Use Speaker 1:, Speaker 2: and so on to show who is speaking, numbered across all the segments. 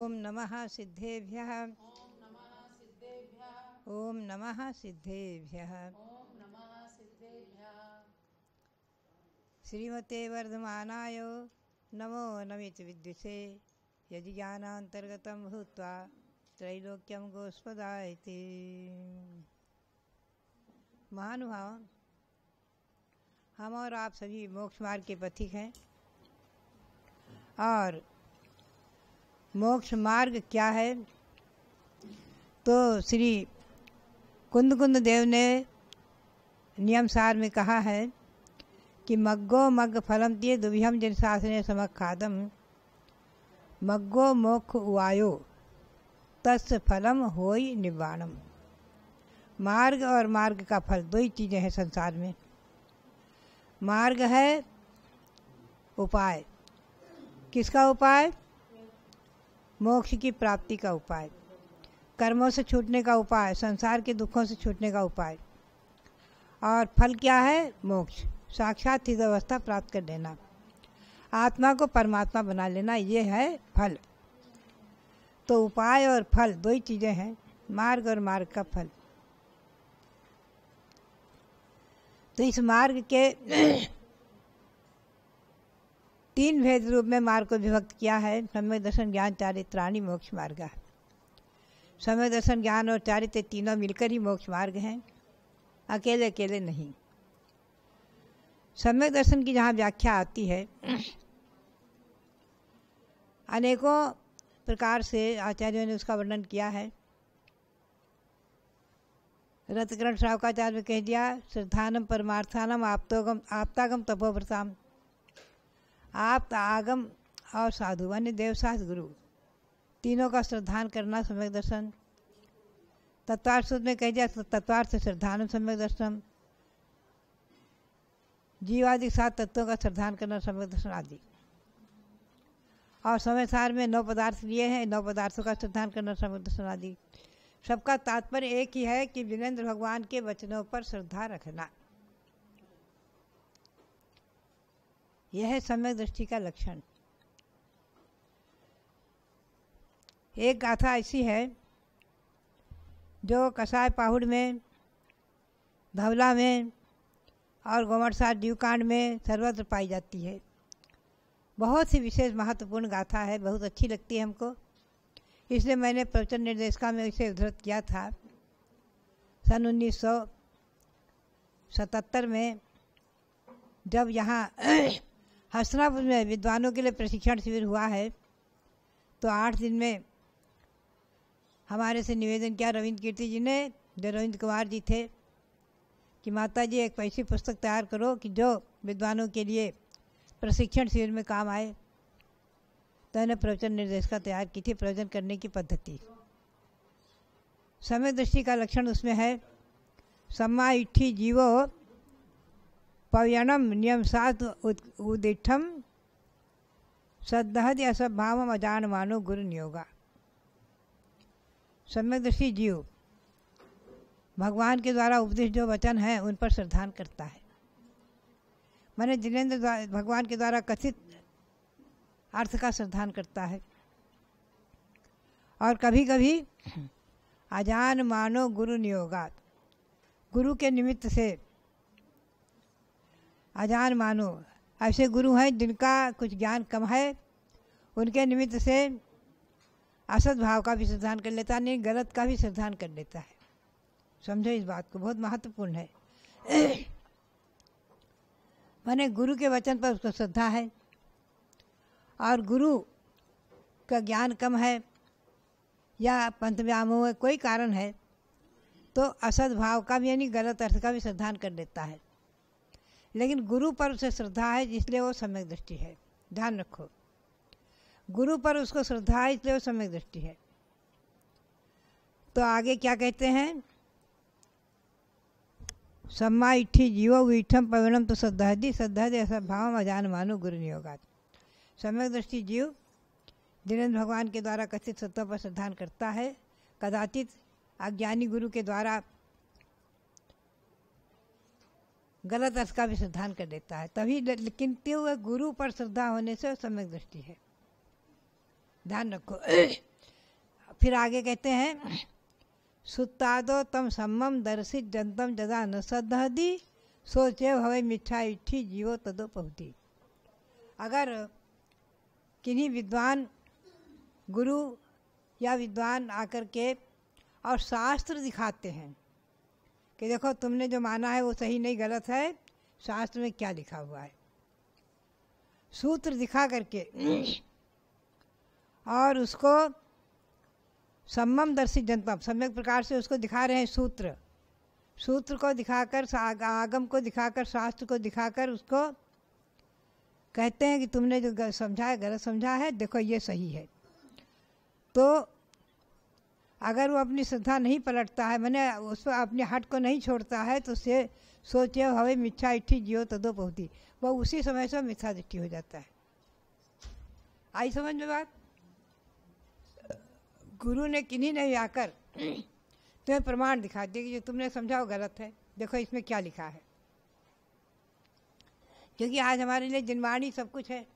Speaker 1: ओम नमः सिद्धेभ्यः। ओम नमः सिद्धेभ्यः। श्रीमते वर्धमानाय नमो नमित विद्युषे यदि ज्ञानान्तर्गतं भूत्वा त्रैलोक्यं गोस्पदायते। महानुभाव, हम और आप सभी मोक्ष मार्ग के पथिक हैं और मोक्ष मार्ग क्या है तो श्री कुंद देव ने नियम सार में कहा है कि मग्गो मग्ग फलम तिये दुभ्यम जिन शासने समखादम मग्गो मोक्ष उवायो तस् फलम होई निवाणम। मार्ग और मार्ग का फल दो ही चीज़ें हैं संसार में। मार्ग है उपाय। किसका उपाय? मोक्ष की प्राप्ति का उपाय, कर्मों से छूटने का उपाय, संसार के दुखों से छूटने का उपाय। और फल क्या है? मोक्ष, साक्षात स्थित अवस्था प्राप्त कर लेना, आत्मा को परमात्मा बना लेना, ये है फल। तो उपाय और फल दो ही चीज़ें हैं, मार्ग और मार्ग का फल। तो इस मार्ग के तीन भेद रूप में मार्ग को विभक्त किया है। सम्यक दर्शन ज्ञान चारित्राणि मोक्ष मार्ग है। सम्यक दर्शन ज्ञान और चारित्र तीनों मिलकर ही मोक्ष मार्ग हैं, अकेले अकेले नहीं। सम्यक दर्शन की जहाँ व्याख्या आती है, अनेकों प्रकार से आचार्यों ने उसका वर्णन किया है। रत्नकरण श्रावकाचार्य ने कह दिया, श्रद्धानम परमार्थानम आप्तागम तपोव्रताम। आप आगम और साधु अन्य देवशास्त्र गुरु तीनों का श्रद्धान करना सम्यक दर्शन। तत्वार्थ सूत्र में कह दिया, तत्वार्थ श्रद्धान सम्यक दर्शन। जीवादि 7 तत्वों का श्रद्धान करना सम्यक दर्शन आदि। और समय सार में 9 पदार्थ लिए हैं, 9 पदार्थों का श्रद्धान करना सम्यक दर्शन आदि। सबका तात्पर्य एक ही है कि विनेन्द्र भगवान के वचनों पर श्रद्धा रखना। यह है सम्यक दृष्टि का लक्षण। एक गाथा ऐसी है जो कसाय पाहुड़ में, धवला में और गोमटसार दीवकांड में सर्वत्र पाई जाती है। बहुत ही विशेष महत्वपूर्ण गाथा है, बहुत अच्छी लगती है हमको, इसलिए मैंने प्रवचन निर्देशिका में इसे उद्धृत किया था। सन 1977 में जब यहाँ हसनापुर में विद्वानों के लिए प्रशिक्षण शिविर हुआ है, तो 8 दिन में हमारे से निवेदन किया रविंद्र कीर्ति जी ने, जो रविंद्र कुमार जी थे, कि माता जी एक ऐसी पुस्तक तैयार करो कि जो विद्वानों के लिए प्रशिक्षण शिविर में काम आए। तो मैंने प्रवचन निर्देशिका तैयार की थी, प्रवचन करने की पद्धति। सम्यक दृष्टि का लक्षण उसमें है, सम्मा इट्ठी जीवो पव्यणम नियम सात उदिठम सदहद असभावम अजान मानो गुरु नियोगा। सम्यक दृष्टि जीव भगवान के द्वारा उपदेश जो वचन है उन पर श्रद्धान करता है। मैंने जिनेन्द्र भगवान के द्वारा कथित अर्थ का श्रद्धान करता है। और कभी कभी अजान मानो गुरु नियोगा, गुरु के निमित्त से अजान मानो, ऐसे गुरु हैं जिनका कुछ ज्ञान कम है, उनके निमित्त से असत भाव का भी श्रद्धान कर लेता, नहीं गलत का भी श्रद्धान कर लेता है। समझो इस बात को, बहुत महत्वपूर्ण है। माने गुरु के वचन पर उसको श्रद्धा है, और गुरु का ज्ञान कम है या पंथ व्यामोह कोई कारण है, तो असद भाव का भी यानी गलत अर्थ का भी श्रद्धान कर लेता है। लेकिन गुरु पर उसे श्रद्धा है इसलिए वो सम्यक दृष्टि है। ध्यान रखो, गुरु पर उसको श्रद्धा है इसलिए वो सम्यक दृष्टि है। तो आगे क्या कहते हैं, सम्मा इट्ठी जीवो वीठम पविणम तो सद्धहदि सद्धहदि ऐसा भाव अजान मानो गुरु नियोगात। सम्यक दृष्टि जीव जिनेन्द्र भगवान के द्वारा कथित सत्यों पर श्रद्धान करता है, कदाचित अज्ञानी गुरु के द्वारा गलत अर्थ का भी श्रद्धान कर देता है। तभी किंतु वह गुरु पर श्रद्धा होने से सम्यक दृष्टि है। ध्यान रखो। फिर आगे कहते हैं सुत्तादो तम सम्मम दर्शित जनतम जदा न सदहदी सोचे भवे मिठा इठी जीवो तदो पहुती। अगर किन्हीं विद्वान गुरु या विद्वान आकर के और शास्त्र दिखाते हैं कि देखो तुमने जो माना है वो सही नहीं गलत है, शास्त्र में क्या लिखा हुआ है, सूत्र दिखा करके और उसको सम्मम दर्शित जनतम सम्यक प्रकार से उसको दिखा रहे हैं। सूत्र को दिखाकर, आगम को दिखाकर, शास्त्र को दिखाकर उसको कहते हैं कि तुमने जो समझा है गलत समझा है, देखो ये सही है। तो अगर वो अपनी श्रद्धा नहीं पलटता है, मैंने उस पर अपने हट को नहीं छोड़ता है, तो से सोचे हवे मिथ्या इठी जियो तदो पहुती, वो उसी समय से मिथ्या दृष्टि हो जाता है। आई समझ में बात? गुरु ने किन्हीं ने आकर तुम्हें प्रमाण दिखा दिया कि जो तुमने समझा वो गलत है, देखो इसमें क्या लिखा है। क्योंकि आज हमारे लिए जिनवाणी सब कुछ है,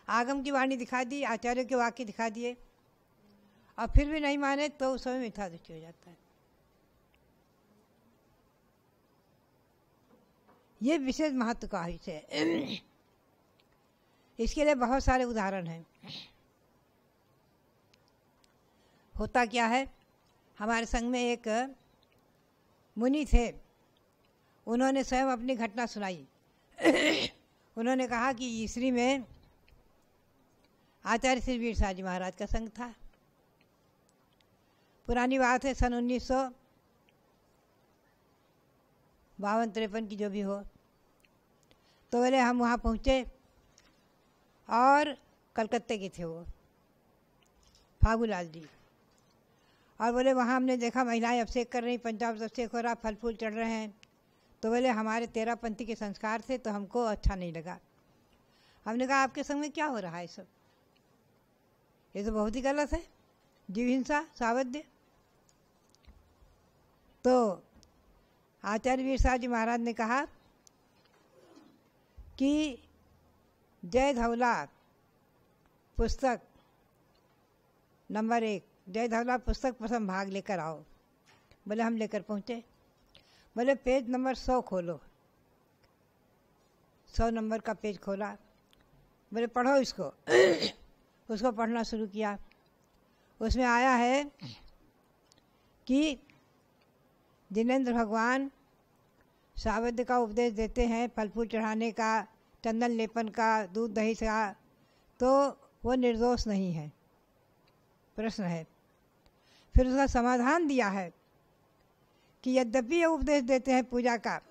Speaker 1: आगम की वाणी दिखा दी, आचार्यों के वाक्य दिखा दिए, और फिर भी नहीं माने तो उस समय मिथ्या दृष्टि हो जाता है। ये विशेष महत्व का विषय है। इसके लिए बहुत सारे उदाहरण हैं। होता क्या है, हमारे संघ में एक मुनि थे, उन्होंने स्वयं अपनी घटना सुनाई। उन्होंने कहा कि ईसरी में आचार्य श्री वीर साहजी महाराज का संघ था। पुरानी बात है, सन 1952-53 की जो भी हो। तो बोले हम वहाँ पहुँचे और कलकत्ते के थे वो, फागूलाल जी, और बोले वहाँ हमने देखा महिलाएं अभिषेक कर रही, पंचामृत अभिषेक हो रहा, फल फूल चढ़ रहे हैं। तो बोले हमारे 13 पंथी के संस्कार थे तो हमको अच्छा नहीं लगा। हमने कहा आपके संग में क्या हो रहा है सब, ये तो बहुत ही गलत है, जीव हिंसा, सावध्य। तो आचार्य वीर साहब जी महाराज ने कहा कि जय धवला पुस्तक नंबर 1, जय धवला पुस्तक प्रथम भाग लेकर आओ। बोले हम लेकर पहुँचे। बोले पेज नंबर 100 खोलो। 100 नंबर का पेज खोला। बोले पढ़ो इसको। उसको पढ़ना शुरू किया। उसमें आया है कि जिनेंद्र भगवान सावध्य का उपदेश देते हैं, फल फूल चढ़ाने का, चंदन लेपन का, दूध दही का, तो वो निर्दोष नहीं है। प्रश्न है। फिर उसका समाधान दिया है कि यद्यपि ये उपदेश देते हैं पूजा का,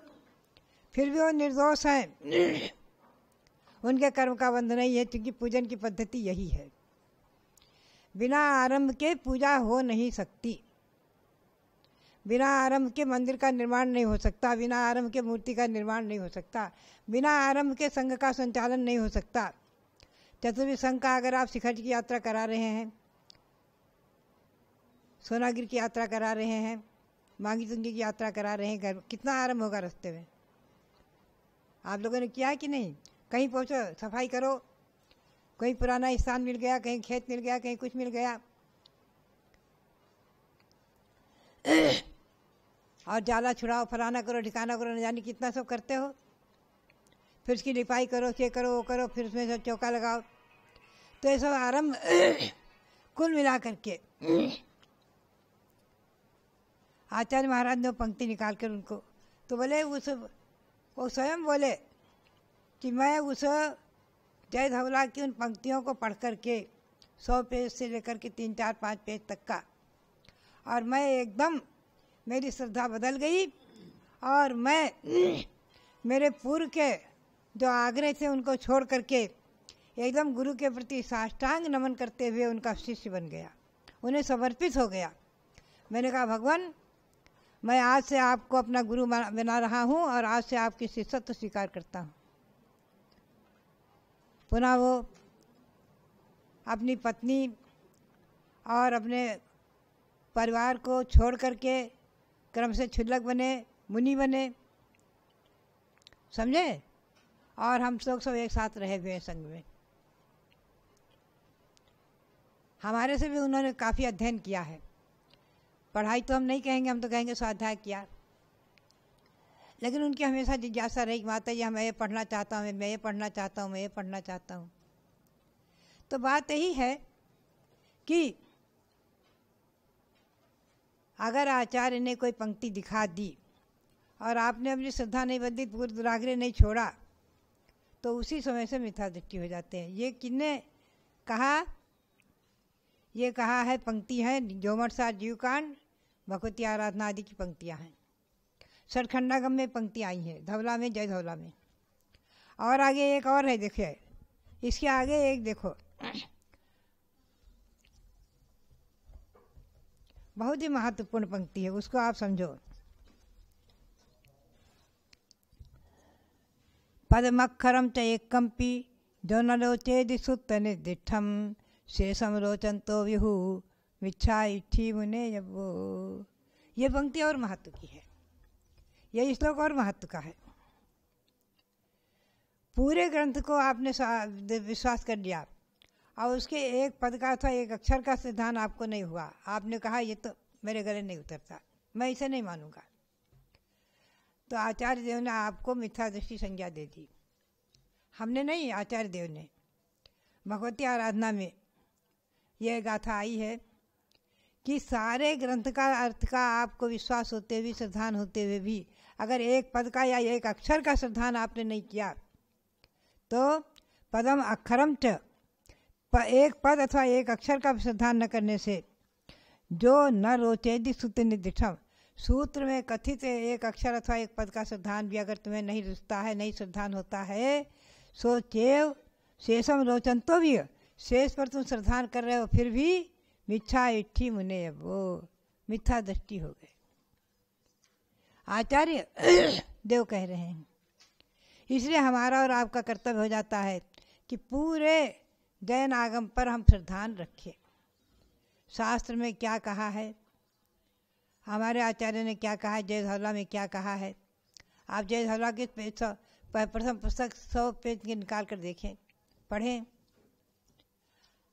Speaker 1: फिर भी वो निर्दोष हैं, उनके कर्म का बंध नहीं है, क्योंकि पूजन की पद्धति यही है। बिना आरंभ के पूजा हो नहीं सकती, बिना आरंभ के मंदिर का निर्माण नहीं हो सकता, बिना आरंभ के मूर्ति का निर्माण नहीं हो सकता, बिना आरंभ के संघ का संचालन नहीं हो सकता। चतुर्विध संघ का अगर आप शिखर की यात्रा करा रहे हैं, सोनागिर की यात्रा करा रहे हैं, मांगी तुंगी की यात्रा करा रहे हैं, घर कितना आरंभ होगा रास्ते में? आप लोगों ने किया है कि नहीं? कहीं पहुँचो, सफाई करो, कोई पुराना स्थान मिल गया, कहीं खेत मिल गया, कहीं कुछ मिल गया, और जाला छुड़ाओ, फलाना करो, ठिकाना करो, न जाने कितना सब करते हो। फिर उसकी लिपाई करो, ये करो, वो करो, फिर उसमें सब चौका लगाओ। तो ये सब आरंभ कुल मिला करके आचार्य महाराज ने वो पंक्ति निकाल कर उनको, तो बोले वो स्वयं बोले कि मैं उस जय धवला की उन पंक्तियों को पढ़ कर के 100 पेज से लेकर के 3, 4, 5 पेज तक का, और मैं एकदम, मेरी श्रद्धा बदल गई, और मैं मेरे पूर्व के जो आग्रह थे उनको छोड़ करके एकदम गुरु के प्रति साष्टांग नमन करते हुए उनका शिष्य बन गया, उन्हें समर्पित हो गया। मैंने कहा भगवान, मैं आज से आपको अपना गुरु बना रहा हूँ और आज से आपकी शिष्यत्व स्वीकार करता हूँ। पुनः वो अपनी पत्नी और अपने परिवार को छोड़ करके क्रम से क्षुल्लक बने, मुनि बने, समझे? और हम लोग सब एक साथ रहे हुए संग में। हमारे से भी उन्होंने काफ़ी अध्ययन किया है। पढ़ाई तो हम नहीं कहेंगे, हम तो कहेंगे स्वाध्याय किया, लेकिन उनकी हमेशा जिज्ञासा रही कि माता जी मैं ये पढ़ना चाहता हूँ, मैं ये पढ़ना चाहता हूँ, मैं ये पढ़ना चाहता हूँ। तो बात यही है कि अगर आचार्य ने कोई पंक्ति दिखा दी और आपने अपनी श्रद्धा नहीं बदली, पूर्व दुराग्रह नहीं छोड़ा, तो उसी समय से मिथ्या दृष्टि हो जाते हैं। ये किसने कहा? ये कहा है, पंक्ति है जोमटसार जीवकांड, भगवती आराधना आदि की पंक्तियाँ हैं। सठखंडागम में पंक्तियाँ आई हैं, धवला में, जय धवला में। और आगे एक और है, देखिए इसके आगे एक देखो, बहुत ही महत्वपूर्ण पंक्ति है, उसको आप समझो। पदमक्षरम च एकम्पि जो न रोचेदि सुत्त निर्दिष्टम शेषम रोचंतो विहु मिच्छा इच्छी मुने यवो। ये पंक्ति और महत्व की है, ये श्लोक और महत्व का है। पूरे ग्रंथ को आपने विश्वास कर लिया और उसके एक पद का अथवा एक अक्षर का सिद्धांत आपको नहीं हुआ, आपने कहा ये तो मेरे गले नहीं उतरता, मैं इसे नहीं मानूंगा, तो आचार्य देव ने आपको मिथ्या दृष्टि संज्ञा दे दी। हमने नहीं, आचार्य देव ने। भगवती आराधना में यह गाथा आई है कि सारे ग्रंथ का अर्थ का आपको विश्वास होते हुए, श्रद्धान होते हुए भी अगर एक पद का या एक अक्षर का श्रद्धान आपने नहीं किया, तो पदम अक्षरम च, एक पद अथवा एक अक्षर का श्रद्धान न करने से जो न रोचेदि सूत्र निर्दिष्टम, सूत्र में कथित एक अक्षर अथवा एक पद का श्रद्धान भी अगर तुम्हें नहीं रुचता है, नहीं श्रद्धान होता है, सो चेव शेषम रोचन, तो भी शेष पर तुम श्रद्धान कर रहे हो, फिर भी मिथ्या इच्छी मुने, वो मिथ्या दृष्टि हो गए। आचार्य देव कह रहे हैं। इसलिए हमारा और आपका कर्तव्य हो जाता है कि पूरे जैन आगम पर हम श्रद्धान रखें। शास्त्र में क्या कहा है, हमारे आचार्य ने क्या कहा है, जय धवला में क्या कहा है। आप जय धवला के प्रथम पुस्तक 100 पेज के निकाल कर देखें, पढ़ें,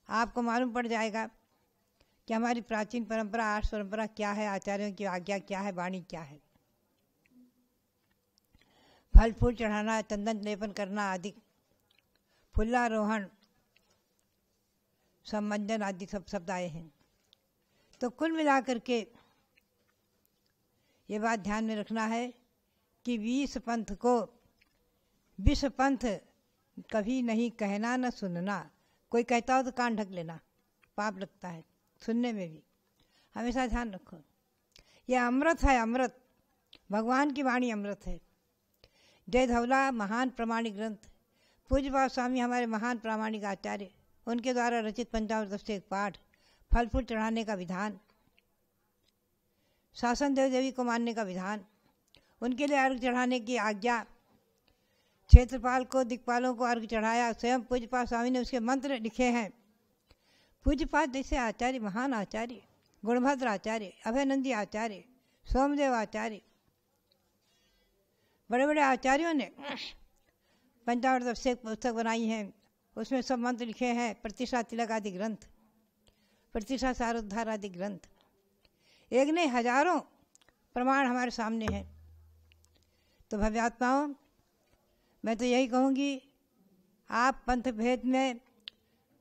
Speaker 1: आपको मालूम पड़ जाएगा कि हमारी प्राचीन परंपरा, आर्ष परंपरा क्या है, आचार्यों की आज्ञा क्या है, वाणी क्या है। फल फूल चढ़ाना, चंदन लेपन करना आदि, फुल्लारोहण, सम्मंजन आदि सब शब्द आए हैं। तो कुल मिलाकर के ये बात ध्यान में रखना है कि विष पंथ कभी नहीं कहना न सुनना। कोई कहता हो तो कान ढक लेना, पाप लगता है सुनने में भी, हमेशा ध्यान रखो। यह अमृत है, अमृत, भगवान की वाणी अमृत है। जय धवला महान प्रामाणिक ग्रंथ, पूज्य बाबा स्वामी हमारे महान प्रामाणिक आचार्य, उनके द्वारा रचित पंचामृत से एक पाठ, फल फूल चढ़ाने का विधान, शासन देव देवी को मानने का विधान, उनके लिए अर्घ चढ़ाने की आज्ञा, क्षेत्रपाल को, दिक्पालों को अर्घ चढ़ाया, स्वयं पूज्यपाद स्वामी ने उसके मंत्र लिखे हैं। पूज्यपाद जैसे आचार्य, महान आचार्य, गुणभद्र आचार्य, अभयनंदी आचार्य, सोमदेव आचार्य, बड़े बड़े आचार्यों ने पंचामृत से पुस्तक बनाई हैं, उसमें सब मंत्र लिखे हैं। प्रतिष्ठा तिलक आदि ग्रंथ, प्रतिष्ठा सारोद्धार आदि ग्रंथ, एक नहीं हजारों प्रमाण हमारे सामने हैं। तो भव्यात्माओं, मैं तो यही कहूँगी, आप पंथ भेद में,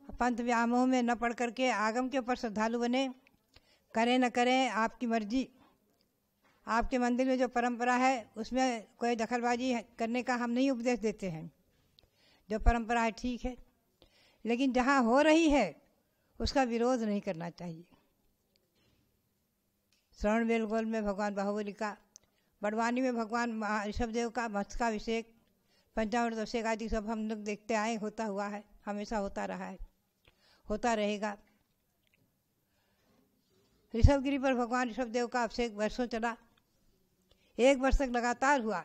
Speaker 1: पंथ व्यामोह में न पढ़ करके आगम के ऊपर श्रद्धालु बने, करें न करें आपकी मर्जी। आपके मंदिर में जो परंपरा है उसमें कोई दखलबाजी करने का हम नहीं उपदेश देते हैं। जो परंपरा है ठीक है, लेकिन जहाँ हो रही है उसका विरोध नहीं करना चाहिए। श्रवण बेलगोल में भगवान बाहुबली का, बड़वानी में भगवान ऋषभदेव का मस्तकाभिषेक, पंचामृत अभिषेक आदि सब हम लोग देखते आए, होता हुआ है, हमेशा होता रहा है, होता रहेगा। ऋषभगिरी पर भगवान ऋषभदेव का अभिषेक वर्षों चला, 1 वर्ष तक लगातार हुआ।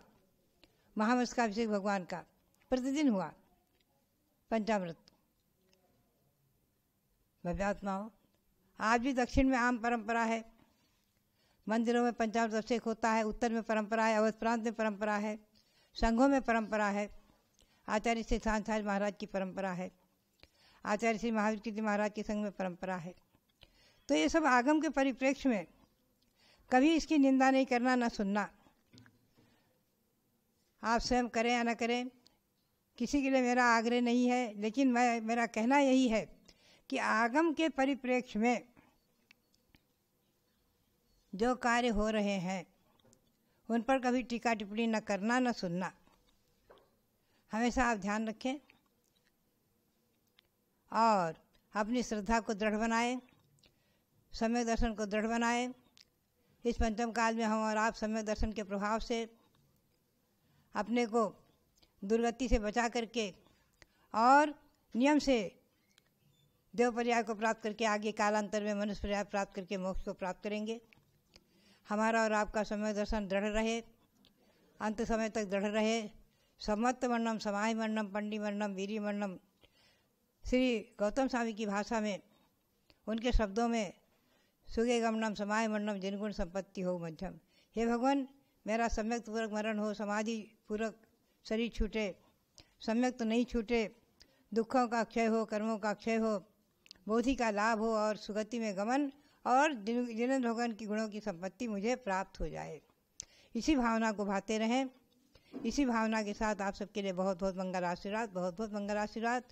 Speaker 1: महामस्तकाभिषेक भगवान का प्रतिदिन हुआ पंचामृत। भव्यात्माओं, आज भी दक्षिण में आम परंपरा है, मंदिरों में पंचामृत अभिषेक होता है, उत्तर में परंपरा है, अवध प्रांत में परंपरा है, संघों में परंपरा है, आचार्य सिद्धांताचार्य महाराज की परंपरा है। आचार्य श्री महावीर कीर्ति महाराज के संग में परंपरा है। तो ये सब आगम के परिप्रेक्ष्य में कभी इसकी निंदा नहीं करना, न सुनना। आप स्वयं करें या न करें, किसी के लिए मेरा आग्रह नहीं है, लेकिन मेरा कहना यही है कि आगम के परिप्रेक्ष्य में जो कार्य हो रहे हैं उन पर कभी टीका टिप्पणी न करना, न सुनना। हमेशा आप ध्यान रखें और अपनी श्रद्धा को दृढ़ बनाएं, सम्यक दर्शन को दृढ़ बनाएं। इस पंचम काल में हम और आप सम्यक दर्शन के प्रभाव से अपने को दुर्गति से बचा करके और नियम से देव पर्याय को प्राप्त करके आगे कालांतर में मनुष्य पर्याय प्राप्त करके मोक्ष को प्राप्त करेंगे। हमारा और आपका सम्यक दर्शन दृढ़ रहे, अंत समय तक दृढ़ रहे। सम्मत वर्णम, समाहि वर्णम, पंडी वर्णम, वीरी वर्णम, श्री गौतम स्वामी की भाषा में, उनके शब्दों में, सुगे गमनम समाहि वर्णम, जिनगुण संपत्ति हो मध्यम। हे भगवान, मेरा सम्यक पूर्वक मरण हो, समाधि पूर्वक शरीर छूटे, सम्यक तो नहीं छूटे, दुखों का क्षय हो, कर्मों का क्षय हो, बोधि का लाभ हो और सुगति में गमन और जिनेंद्र भगवान की गुणों की संपत्ति मुझे प्राप्त हो जाए। इसी भावना को भाते रहें। इसी भावना के साथ आप सबके लिए बहुत बहुत मंगल आशीर्वाद, बहुत बहुत मंगल आशीर्वाद।